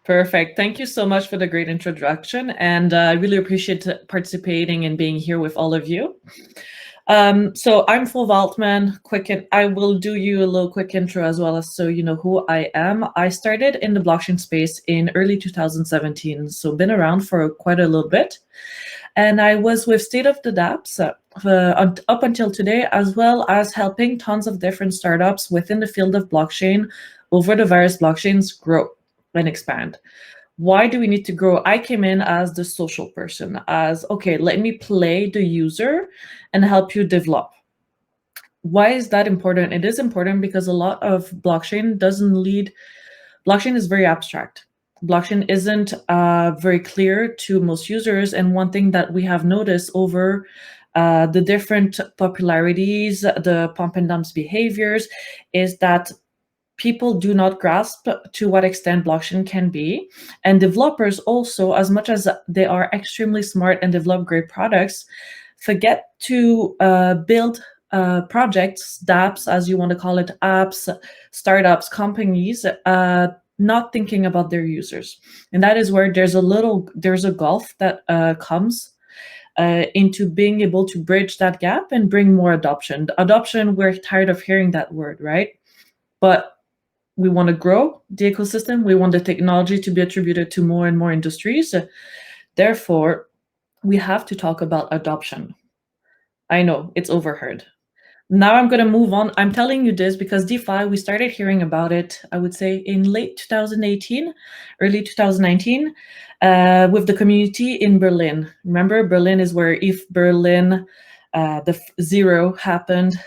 Perfect. Thank you so much for the great introduction, and I really appreciate participating and being here with all of you. So I'm Fauve Altman. I will do you a little quick intro as well, as so you know who I am. I started in the blockchain space in early 2017, so been around for quite a little bit. And I was with State of the Dapps up until today, as well as helping tons of different startups within the field of blockchain over the various blockchains grow and expand. Why do we need to grow? I came in as the social person, as, okay, let me play the user and help you develop. Why is that important? It is important because a lot of blockchain blockchain is very abstract. Blockchain isn't very clear to most users. And one thing that we have noticed over the different popularities, the pump and dumps behaviors, is that people do not grasp to what extent blockchain can be. And developers also, as much as they are extremely smart and develop great products, forget to build projects, dApps, as you want to call it, apps, startups, companies, not thinking about their users. And that is where there's a gulf that comes into being able to bridge that gap and bring more adoption. Adoption, we're tired of hearing that word, right? But we want to grow the ecosystem. We want the technology to be attributed to more and more industries. Therefore, we have to talk about adoption. I know it's overheard. Now I'm going to move on. I'm telling you this because DeFi, we started hearing about it, I would say, in late 2018, early 2019, with the community in Berlin. Remember, Berlin is where if Berlin, the zero happened.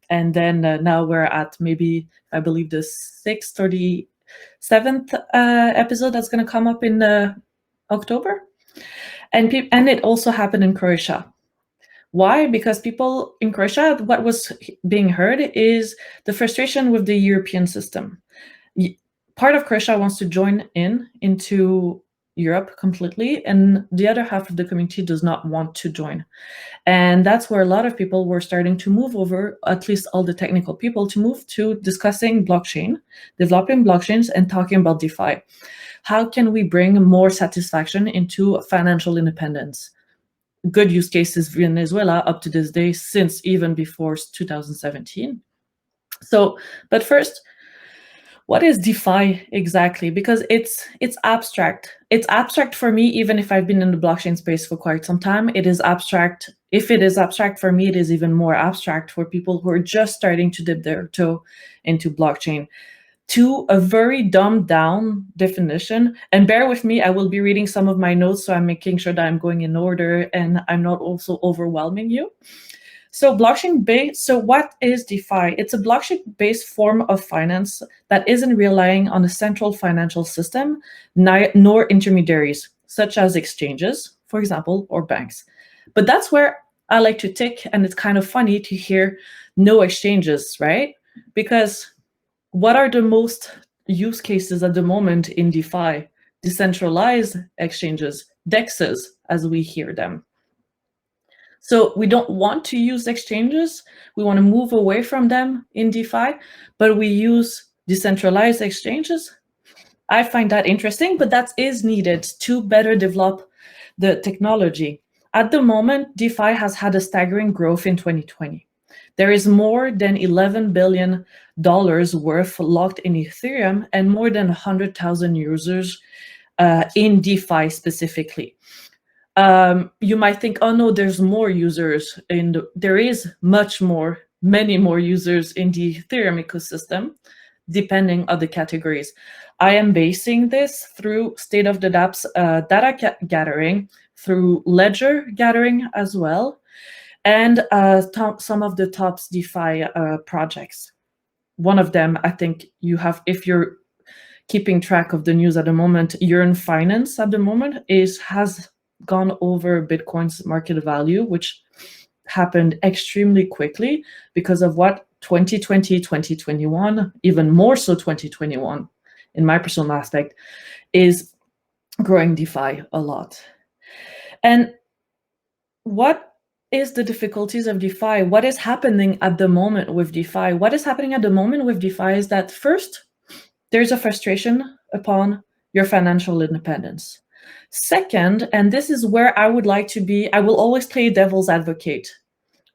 And then now we're at maybe, I believe, the 6th or the 7th episode that's going to come up in October. And it also happened in Croatia. Why? Because people in Croatia, what was being heard is the frustration with the European system. Part of Croatia wants to join into Europe completely, and the other half of the community does not want to join. And that's where a lot of people were starting to move over, at least all the technical people, to move to discussing blockchain, developing blockchains, and talking about DeFi. How can we bring more satisfaction into financial independence? Good use cases in Venezuela up to this day, since even before 2017. So, but first, what is DeFi exactly? Because it's abstract. It's abstract for me, even if I've been in the blockchain space for quite some time. It is abstract. If it is abstract for me, it is even more abstract for people who are just starting to dip their toe into blockchain. To a very dumbed down definition, and bear with me, I will be reading some of my notes, so I'm making sure that I'm going in order and I'm not also overwhelming you. So so what is DeFi? It's a blockchain-based form of finance that isn't relying on a central financial system, nor intermediaries, such as exchanges, for example, or banks. But that's where I like to tick, and it's kind of funny to hear no exchanges, right? Because what are the most use cases at the moment in DeFi? Decentralized exchanges, DEXs, as we hear them. So we don't want to use exchanges. We want to move away from them in DeFi, but we use decentralized exchanges. I find that interesting, but that is needed to better develop the technology. At the moment, DeFi has had a staggering growth in 2020. There is more than $11 billion worth locked in Ethereum and more than 100,000 users in DeFi specifically. You might think, oh no, there's more users, and there is many more users in the Ethereum ecosystem, depending on the categories. I am basing this through State of the Dapps data gathering, through ledger gathering as well, and some of the top DeFi projects. One of them, I think you have, if you're keeping track of the news at the moment, Yearn Finance at the moment has gone over Bitcoin's market value, which happened extremely quickly because of what 2020, 2021, even more so 2021, in my personal aspect, is growing DeFi a lot. And what is the difficulties of DeFi? What is happening at the moment with DeFi? What is happening at the moment with DeFi is that first, there's a frustration upon your financial independence. Second, and this is where I would like to be, I will always play devil's advocate,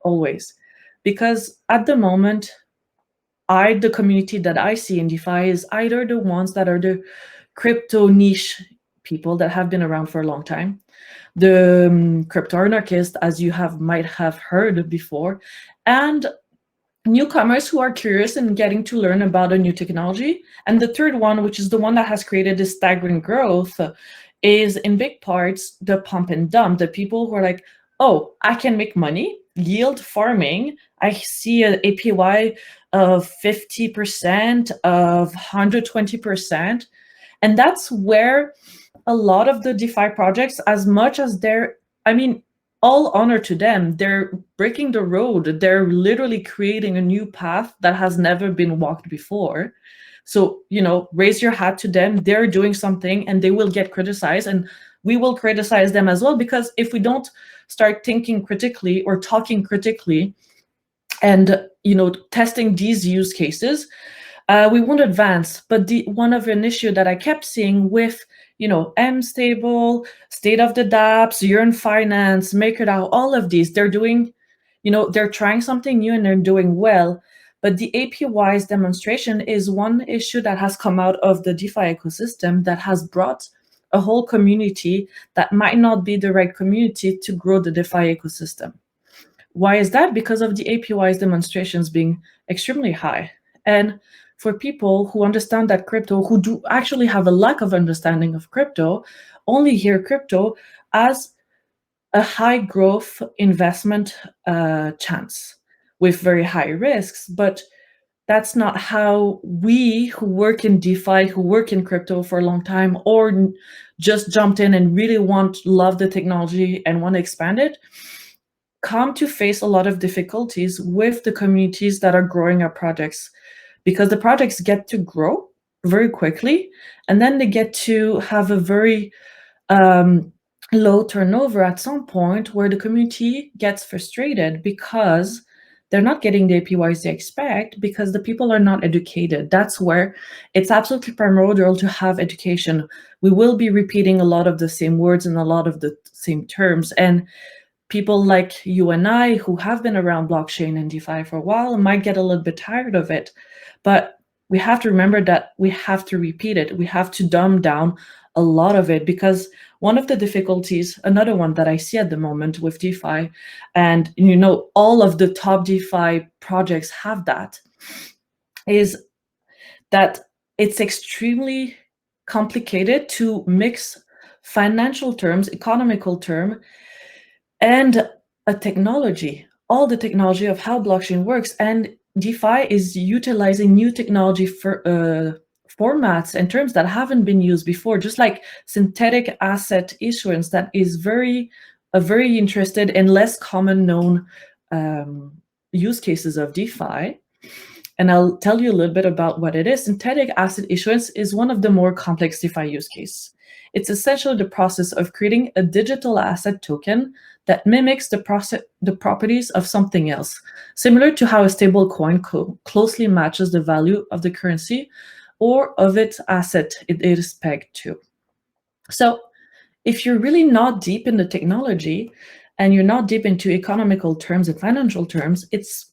always. Because at the moment, the community that I see in DeFi is either the ones that are the crypto niche people that have been around for a long time, the crypto anarchists, as you might have heard before, and newcomers who are curious and getting to learn about a new technology. And the third one, which is the one that has created this staggering growth, is in big parts the pump and dump, the people who are like, oh, I can make money, yield farming. I see an APY of 50%, of 120%. And that's where a lot of the DeFi projects, as much as all honor to them, they're breaking the road. They're literally creating a new path that has never been walked before. So, raise your hat to them. They're doing something and they will get criticized, and we will criticize them as well, because if we don't start thinking critically or talking critically and, testing these use cases, we won't advance. But one of an issue that I kept seeing with mStable, State of the Dapps, Yearn Finance, MakerDAO, all of these, they're doing, they're trying something new and they're doing well. But the APY's demonstration is one issue that has come out of the DeFi ecosystem that has brought a whole community that might not be the right community to grow the DeFi ecosystem. Why is that? Because of the APY's demonstrations being extremely high. And for people who understand that crypto, who do actually have a lack of understanding of crypto, only hear crypto as a high growth investment chance with very high risks. But that's not how we who work in DeFi, who work in crypto for a long time, or just jumped in and really love the technology and want to expand it, come to face a lot of difficulties with the communities that are growing our projects. Because the projects get to grow very quickly, and then they get to have a very low turnover at some point, where the community gets frustrated because they're not getting the APYs they expect, because the people are not educated. That's where it's absolutely primordial to have education. We will be repeating a lot of the same words and a lot of the same terms, and people like you and I, who have been around blockchain and DeFi for a while, might get a little bit tired of it. But we have to remember that we have to repeat it. We have to dumb down a lot of it, because one of the difficulties, another one that I see at the moment with DeFi, and all of the top DeFi projects have that, is that it's extremely complicated to mix financial terms, economical term, and a technology, all the technology of how blockchain works. And DeFi is utilizing new technology for formats and terms that haven't been used before, just like synthetic asset issuance, that is very interested in less common known use cases of DeFi. And I'll tell you a little bit about what it is. Synthetic asset issuance is one of the more complex DeFi use cases. It's essentially the process of creating a digital asset token that mimics the properties of something else, similar to how a stable coin closely matches the value of the currency or of its asset it is pegged to. So if you're really not deep in the technology and you're not deep into economical terms and financial terms, it's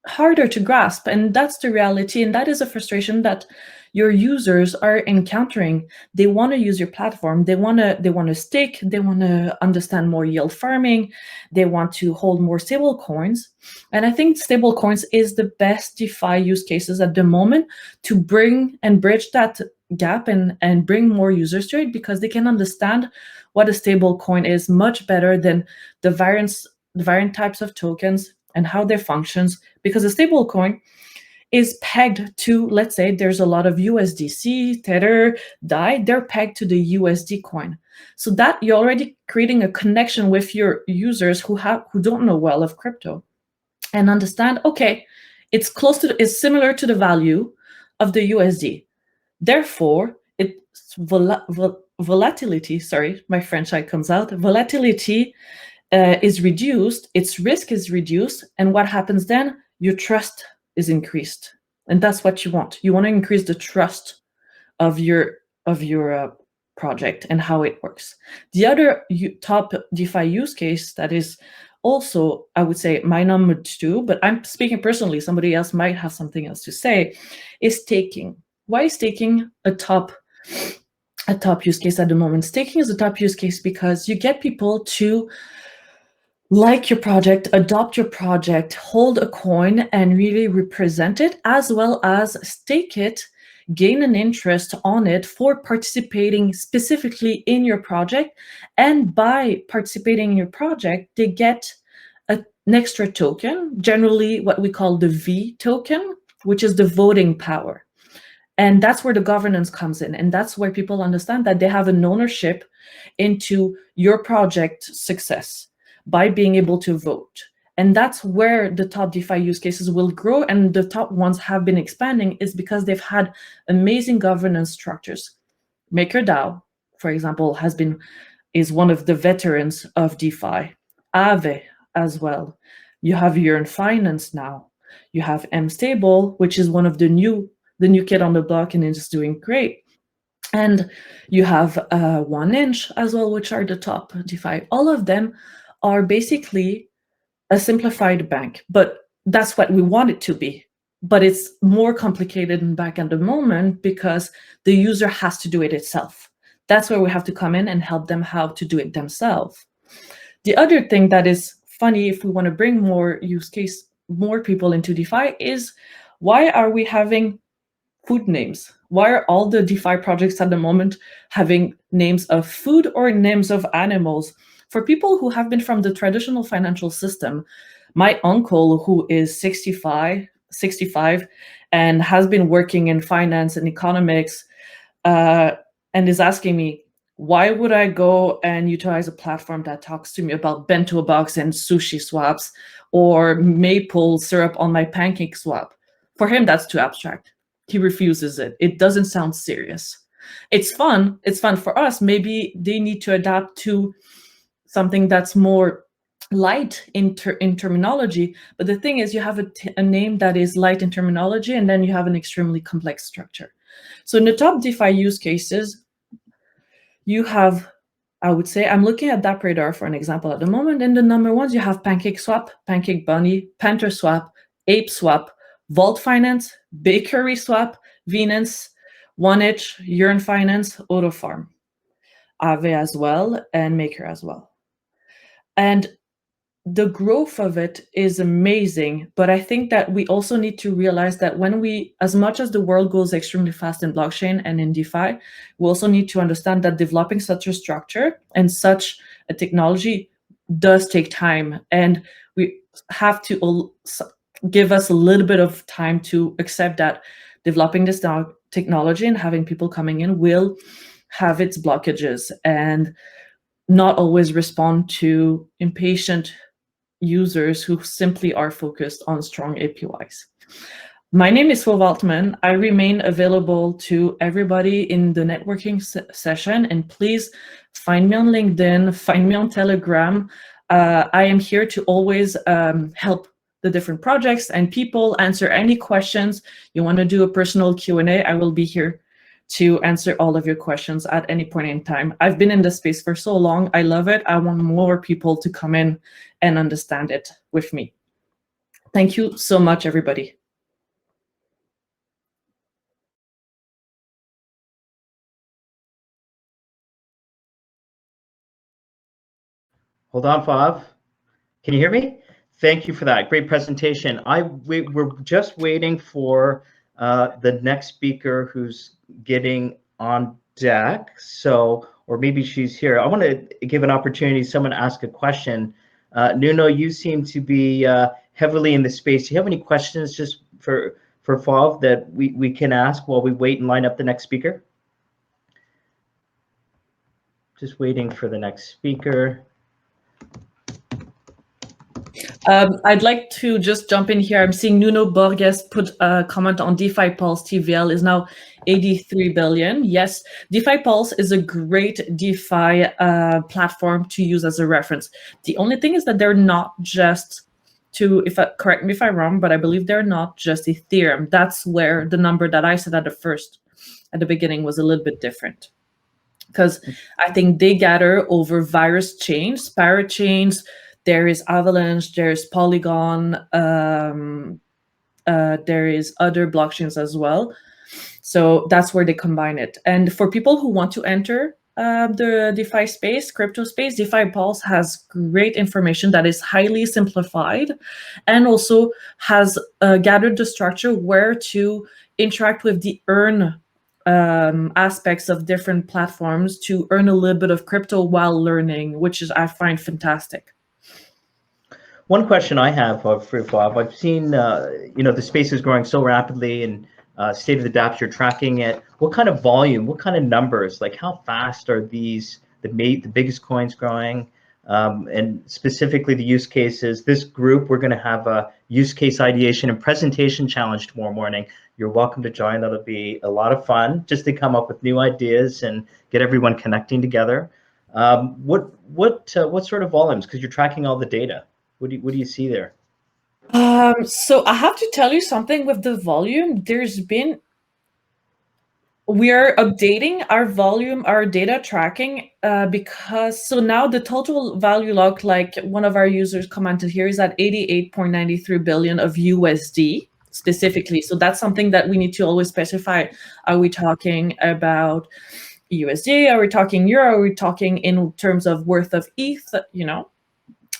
harder to grasp. And that's the reality. And that is a frustration that your users are encountering. They want to use your platform. They want to stake. They want to understand more yield farming. They want to hold more stable coins. And I think stable coins is the best DeFi use cases at the moment to bring and bridge that gap and bring more users to it, because they can understand what a stable coin is much better than the variant types of tokens and how their functions. Because a stable coin is pegged to, let's say there's a lot of USDC, Tether, DAI, they're pegged to the USD coin. So that you're already creating a connection with your users who don't know well of crypto, and understand, okay, it's similar to the value of the USD. Therefore, its volatility, sorry, my French side comes out, volatility is reduced, its risk is reduced, and what happens then? Your trust is increased. And that's what you want. You want to increase the trust of your of your project and how it works. The other top DeFi use case that is also, I would say, my number 2, but I'm speaking personally, somebody else might have something else to say, is staking. Why is staking a top use case at the moment? Staking is a top use case because you get people to like your project, adopt your project, hold a coin and really represent it, as well as stake it, gain an interest on it for participating specifically in your project. And by participating in your project, they get an extra token, generally what we call the V token, which is the voting power. And that's where the governance comes in. And that's where people understand that they have an ownership into your project success by being able to vote. And that's where the top DeFi use cases will grow, and the top ones have been expanding is because they've had amazing governance structures. MakerDAO, for example, is one of the veterans of DeFi. Aave as well. You have Yearn Finance now. You have mStable, which is one of the new kid on the block and is doing great. And you have 1inch as well, which are the top DeFi. All of them are basically a simplified bank, but that's what we want it to be. But it's more complicated than back at the moment because the user has to do it itself. That's where we have to come in and help them how to do it themselves. The other thing that is funny, if we want to bring more people into DeFi, is why are we having food names? Why are all the DeFi projects at the moment having names of food or names of animals? For people who have been from the traditional financial system, my uncle, who is 65 and has been working in finance and economics, and is asking me, why would I go and utilize a platform that talks to me about bento box and sushi swaps or maple syrup on my pancake swap? For him, that's too abstract. He refuses it. It doesn't sound serious. It's fun. It's fun for us. Maybe they need to adapt to something that's more light in terminology. But the thing is, you have a name that is light in terminology, and then you have an extremely complex structure. So in the top DeFi use cases, you have, I would say, I'm looking at DappRadar for an example at the moment. And the number ones, you have PancakeSwap, Pancake Bunny, PantherSwap, ApeSwap, Vault Finance, Bakery Swap, Venus, 1inch, Yearn Finance, AutoFarm, Aave as well, and Maker as well. And the growth of it is amazing, but I think that we also need to realize that as much as the world goes extremely fast in blockchain and in DeFi, we also need to understand that developing such a structure and such a technology does take time. And we have to give us a little bit of time to accept that developing this technology and having people coming in will have its blockages and not always respond to impatient users who simply are focused on strong APIs. My name is Fauve Altman. I remain available to everybody in the networking session, and please find me on LinkedIn, find me on Telegram. I am here to always help the different projects and people, answer any questions. You want to do a personal Q&A, I will be here to answer all of your questions at any point in time. I've been in this space for so long. I love it. I want more people to come in and understand it with me. Thank you so much, everybody. Hold on, Fauve. Can you hear me? Thank you for that. Great presentation. We're just waiting for the next speaker who's getting on deck. So, or maybe she's here. I want to give an opportunity, someone to ask a question. Nuno, you seem to be heavily in the space. Do you have any questions just for Fauve that we can ask while we wait and line up the next speaker? Just waiting for the next speaker. I'd like to just jump in here. I'm seeing Nuno Borges put a comment on DeFi Pulse. TVL is now 83 billion. Yes, DeFi Pulse is a great DeFi platform to use as a reference. The only thing is that they're not just correct me if I'm wrong, but I believe they're not just Ethereum. That's where the number that I said at the first at the beginning was a little bit different. Because I think they gather over various chains, pirate chains. There is Avalanche, there's Polygon, there is other blockchains as well. So that's where they combine it. And for people who want to enter the DeFi space, crypto space, DeFi Pulse has great information that is highly simplified, and also has gathered the structure where to interact with the earn aspects of different platforms to earn a little bit of crypto while learning, which is, I find, fantastic. One question I have for Fauve, I've seen the space is growing so rapidly, and state of the Dapps, you're tracking it. What kind of volume, what kind of numbers, like how fast are these the biggest coins growing? And specifically the use cases. This group, we're going to have a use case ideation and presentation challenge tomorrow morning. You're welcome to join. That'll be a lot of fun, just to come up with new ideas and get everyone connecting together. What sort of volumes? Because you're tracking all the data. What do you see there? So I have to tell you something with the volume. We are updating our volume, our data tracking, because so now the total value lock, like one of our users commented here, is at 88.93 billion of USD specifically. So that's something that we need to always specify. Are we talking about USD? Are we talking euro? Are we talking in terms of worth of ETH?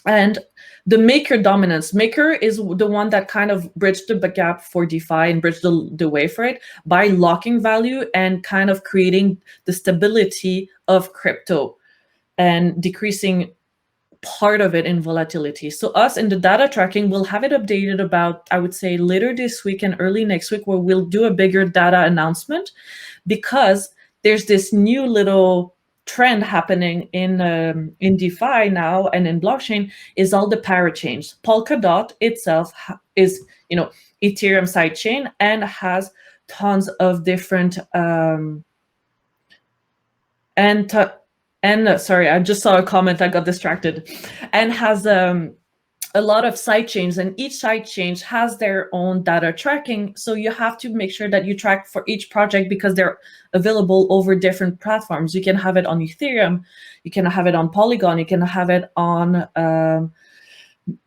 And the maker dominance. Maker is the one that kind of bridged the gap for DeFi and bridged the way for it by locking value and kind of creating the stability of crypto and decreasing part of it in volatility. So us in the data tracking, we'll have it updated about, I would say, later this week and early next week, where we'll do a bigger data announcement, because there's this new little trend happening in DeFi now and in blockchain, is all the parachains. Polkadot itself is, Ethereum sidechain and has tons of different sorry, I just saw a comment, I got distracted, and has a lot of sidechains, and each sidechain has their own data tracking. So you have to make sure that you track for each project, because they're available over different platforms. You can have it on Ethereum, you can have it on Polygon, you can have it on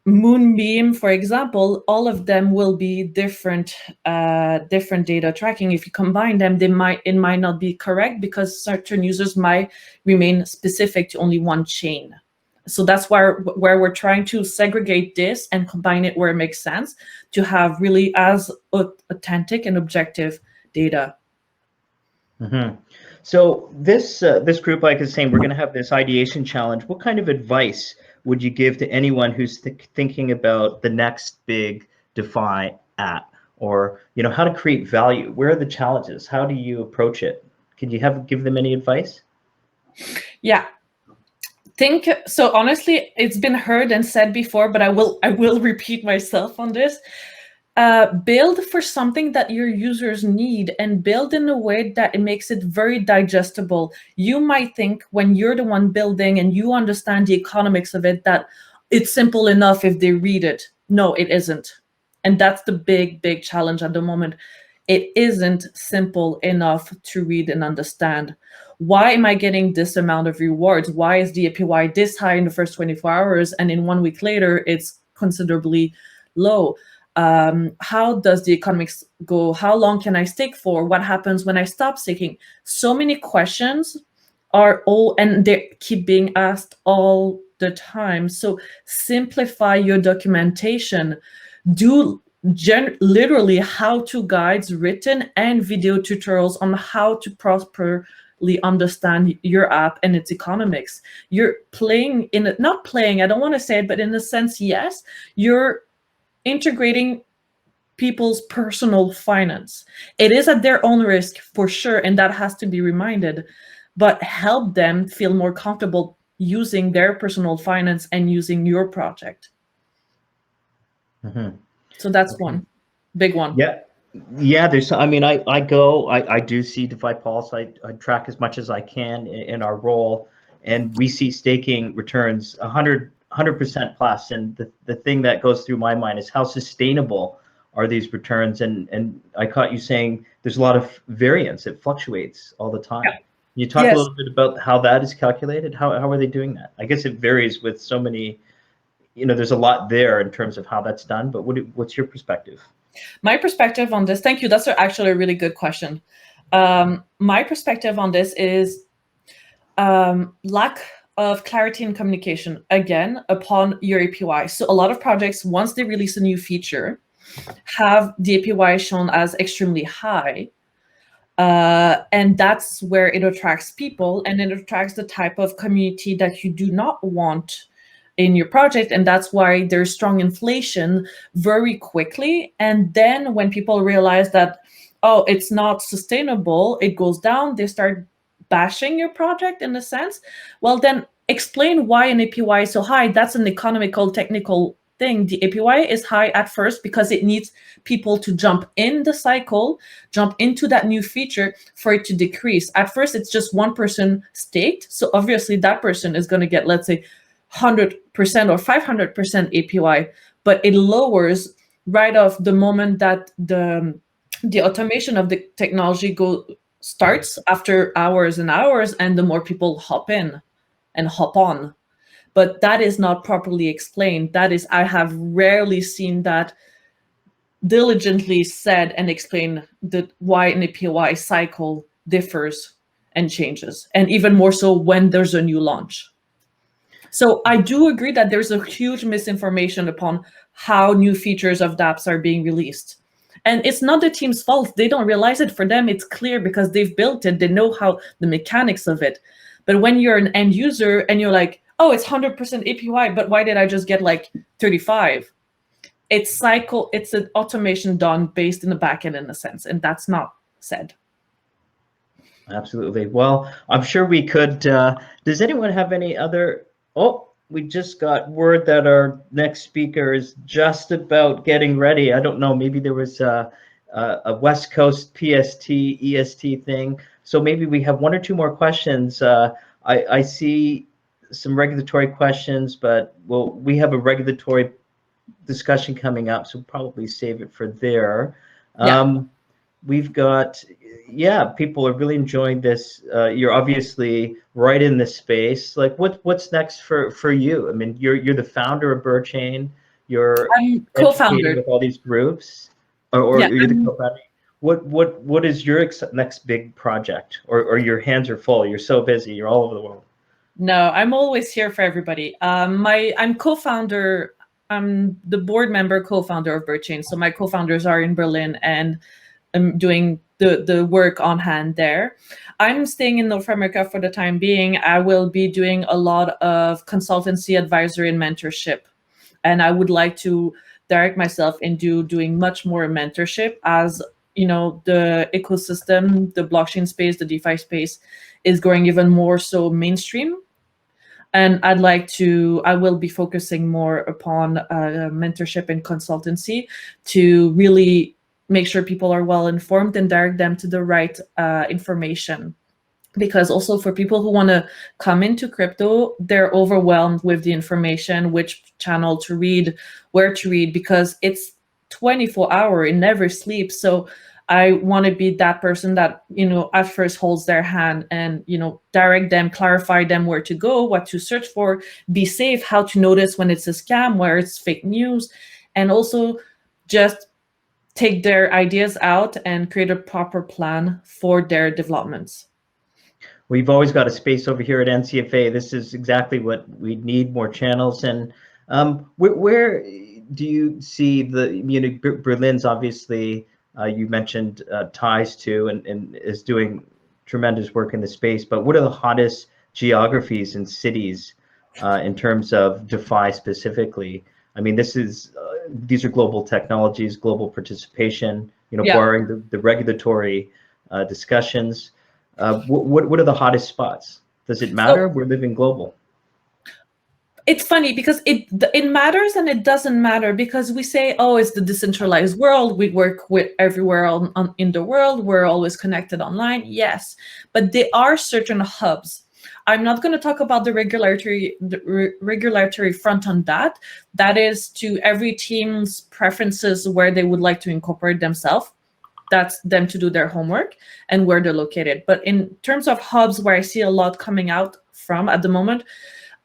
Moonbeam, for example. All of them will be different data tracking. If you combine them, it might not be correct, because certain users might remain specific to only one chain. So that's where we're trying to segregate this and combine it where it makes sense to have really as authentic and objective data. Mm-hmm. So this group, like I was saying, we're going to have this ideation challenge. What kind of advice would you give to anyone who's thinking about the next big DeFi app, or how to create value? Where are the challenges? How do you approach it? Can you give them any advice? Yeah. So honestly, it's been heard and said before, but I will repeat myself on this. Build for something that your users need, and build in a way that it makes it very digestible. You might think, when you're the one building and you understand the economics of it, that it's simple enough if they read it. No, it isn't. And that's the big challenge at the moment. It isn't simple enough to read and understand. Why am I getting this amount of rewards? Why is the APY this high in the first 24 hours, and in 1 week later it's considerably low? How does the economics go? How long can I stake for? What happens when I stop staking? So many questions and they keep being asked all the time. So simplify your documentation. Do literally how-to guides written and video tutorials on how to properly understand your app and its economics. You're playing in it, not playing, I don't want to say it, but in a sense, yes, you're integrating people's personal finance. It is at their own risk for sure, and that has to be reminded, but help them feel more comfortable using their personal finance and using your project. Mm-hmm. So that's one big one. Yeah, there's, I do see DeFi Pulse. I track as much as I can in our role, and we see staking returns 100% plus. And the thing that goes through my mind is, how sustainable are these returns? And I caught you saying there's a lot of variance. It fluctuates all the time. Yeah. Can you talk a Yes. little bit about how that is calculated? How are they doing that? I guess it varies with so many, there's a lot there in terms of how that's done, but what's your perspective? My perspective on this, thank you. That's actually a really good question. My perspective on this is lack of clarity and communication, again, upon your APY. So a lot of projects, once they release a new feature, have the APY shown as extremely high. And that's where it attracts people, and it attracts the type of community that you do not want in your project. And that's why there's strong inflation very quickly. And then when people realize that, oh, it's not sustainable, it goes down, they start bashing your project in a sense. Well, then explain why an APY is so high. That's an economical, technical thing. The APY is high at first because it needs people to jump in the cycle, jump into that new feature for it to decrease. At first, it's just one person staked. So obviously that person is going to get, let's say, 100% or 500% APY, but it lowers right off the moment that the automation of the technology starts after hours and hours, and the more people hop in and hop on. But that is not properly explained. I have rarely seen that diligently said and explained why an APY cycle differs and changes, and even more so when there's a new launch. So I do agree that there's a huge misinformation upon how new features of Dapps are being released. And it's not the team's fault. They don't realize it. For them, it's clear because they've built it. They know how the mechanics of it. But when you're an end user and you're like, oh, it's 100% APY, but why did I just get like 35? It's an automation done based in the backend in a sense, and that's not said. Absolutely. Well, I'm sure we could. Does anyone have any other? Oh, we just got word that our next speaker is just about getting ready. I don't know. Maybe there was a West Coast PST, EST thing. So maybe we have one or two more questions. I see some regulatory questions, but we have a regulatory discussion coming up, so probably save it for there. Yeah. We've got, people are really enjoying this. You're obviously right in this space. Like, what's next for you? I mean, you're the founder of Birchain. You're I'm educating co-founder. with all these groups, or Yeah, you're the co-founder. What is your next big project? Or your hands are full. You're so busy. You're all over the world. no, I'm always here for everybody. I'm co-founder. I'm the board member, co-founder of Birchain. So my co-founders are in Berlin, and I'm doing the work on hand there. I'm staying in North America for the time being. I will be doing a lot of consultancy, advisory, and mentorship. And I would like to direct myself into doing much more mentorship as, the ecosystem, the blockchain space, the DeFi space is going even more so mainstream. And I will be focusing more upon mentorship and consultancy to really make sure people are well informed and direct them to the right information. Because also for people who want to come into crypto, they're overwhelmed with the information, which channel to read, where to read, because it's 24-hour, it never sleeps. So I want to be that person that, at first holds their hand and, direct them, clarify them where to go, what to search for, be safe, how to notice when it's a scam, where it's fake news, and also just take their ideas out and create a proper plan for their developments. We've always got a space over here at NCFA. This is exactly what we need, more channels. And where do you see Berlin's obviously, you mentioned ties to and is doing tremendous work in the space, but what are the hottest geographies and cities in terms of DeFi specifically? I mean, these are global technologies, global participation, barring the regulatory discussions. What are the hottest spots? Does it matter? We're living global. It's funny because it matters and it doesn't matter, because we say, oh, it's the decentralized world. We work with everywhere in the world. We're always connected online. Yes, but there are certain hubs. I'm not going to talk about the regulatory front on that. That is to every team's preferences where they would like to incorporate themselves. That's them to do their homework and where they're located. But in terms of hubs where I see a lot coming out from at the moment,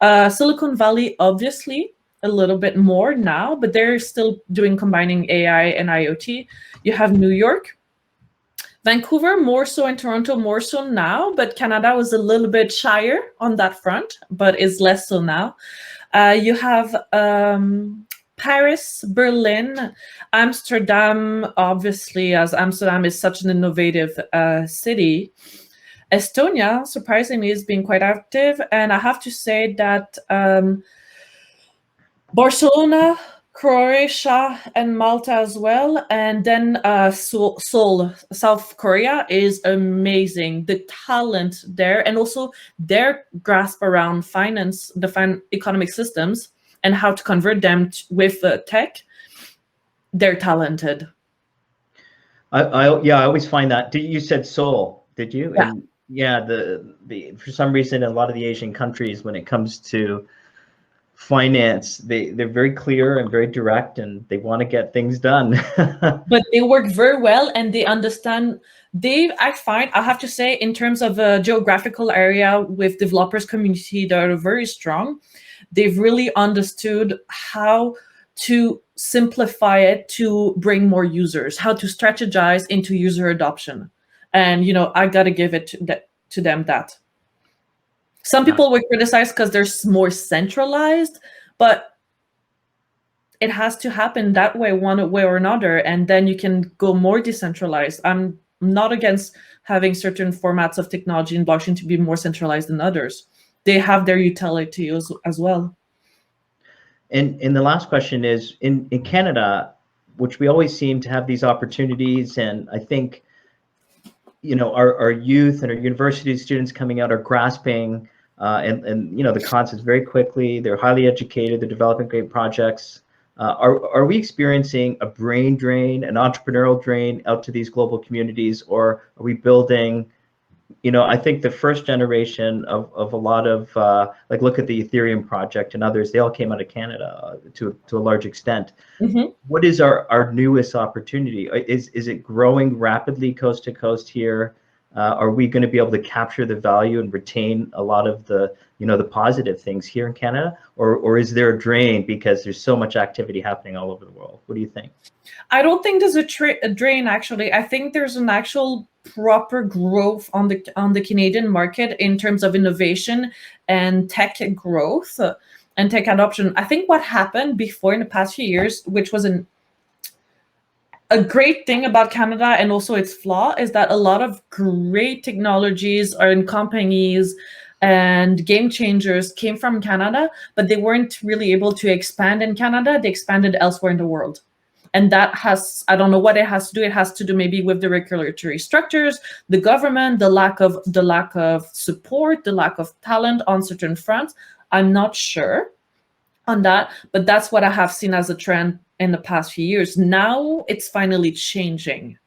Silicon Valley, obviously, a little bit more now, but they're still doing combining AI and IoT. You have New York, Vancouver more so, and Toronto more so now, but Canada was a little bit shyer on that front, but is less so now. You have Paris, Berlin, Amsterdam, obviously, as Amsterdam is such an innovative city. Estonia, surprisingly, is being quite active. And I have to say that Barcelona, Croatia, and Malta as well. And then Seoul, South Korea is amazing. The talent there, and also their grasp around finance, economic systems, and how to convert them with tech, they're talented. I always find that. You said Seoul, did you? Yeah. And yeah, the for some reason, a lot of the Asian countries, when it comes to finance, they're very clear and very direct, and they want to get things done. But they work very well, and they understand. I have to say, in terms of a geographical area with developers community that are very strong, they've really understood how to simplify it to bring more users, how to strategize into user adoption. And, I got to give it to them that. Some people would criticize because they're more centralized, but it has to happen that way, one way or another, and then you can go more decentralized. I'm not against having certain formats of technology and blockchain to be more centralized than others. They have their utility as well. And the last question is, in Canada, which we always seem to have these opportunities, and I think, our youth and our university students coming out are grasping and the concepts very quickly. They're highly educated. They're developing great projects. Are we experiencing a brain drain, an entrepreneurial drain out to these global communities, or are we building? I think the first generation of a lot of look at the Ethereum project and others, they all came out of Canada to a large extent. Mm-hmm. What is our newest opportunity? Is it growing rapidly coast to coast here? Are we going to be able to capture the value and retain a lot of the the positive things here in Canada, or is there a drain because there's so much activity happening all over the world? What do you think? I don't think there's a drain, actually. I think there's an actual proper growth on the Canadian market in terms of innovation and tech growth and tech adoption. I think what happened before in the past few years, which was a great thing about Canada and also its flaw, is that a lot of great technologies are in companies and game changers came from Canada, but they weren't really able to expand in Canada. They expanded elsewhere in the world. And that I don't know what it has to do. It has to do maybe with the regulatory structures, the government, the lack of support, the lack of talent on certain fronts. I'm not sure on that, but that's what I have seen as a trend in the past few years. Now it's finally changing.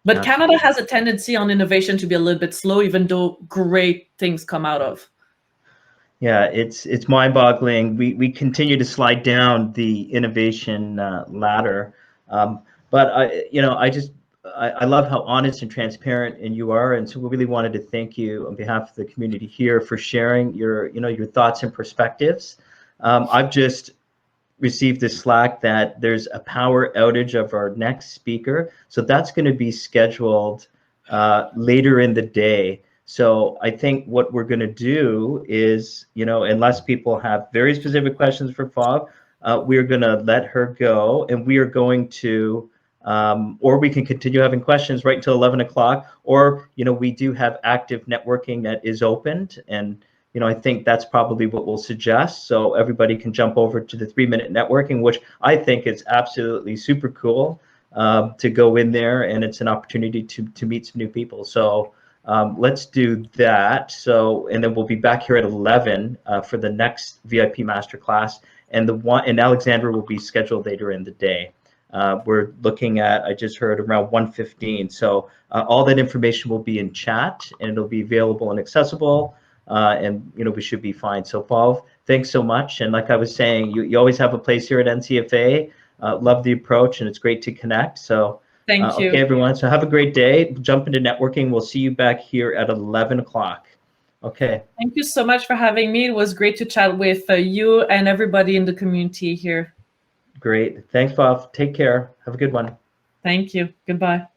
But Canada has a tendency on innovation to be a little bit slow, even though great things come out of. Yeah, it's mind-boggling. We continue to slide down the innovation ladder, but I love how honest and transparent and you are, and so we really wanted to thank you on behalf of the community here for sharing your thoughts and perspectives. I've just received this Slack that there's a power outage of our next speaker, so that's going to be scheduled later in the day. So I think what we're going to do is, unless people have very specific questions for Fauve, we're going to let her go, and we are going to, or we can continue having questions right until 11 o'clock, or, we do have active networking that is opened, and, I think that's probably what we'll suggest. So everybody can jump over to the 3-minute networking, which I think is absolutely super cool to go in there, and it's an opportunity to meet some new people. So let's do that. So, and then we'll be back here at 11 for the next VIP masterclass, and Alexandra will be scheduled later in the day. We're looking at, I just heard, around 1:15. So all that information will be in chat, and it'll be available and accessible, and we should be fine. So Fauve, thanks so much. And like I was saying, you always have a place here at NCFA. Love the approach, and it's great to connect. So Thank you. okay, everyone. So have a great day. Jump into networking. We'll see you back here at 11 o'clock. Okay. Thank you so much for having me. It was great to chat with you and everybody in the community here. Great. Thanks, Bob. Take care. Have a good one. Thank you. Goodbye.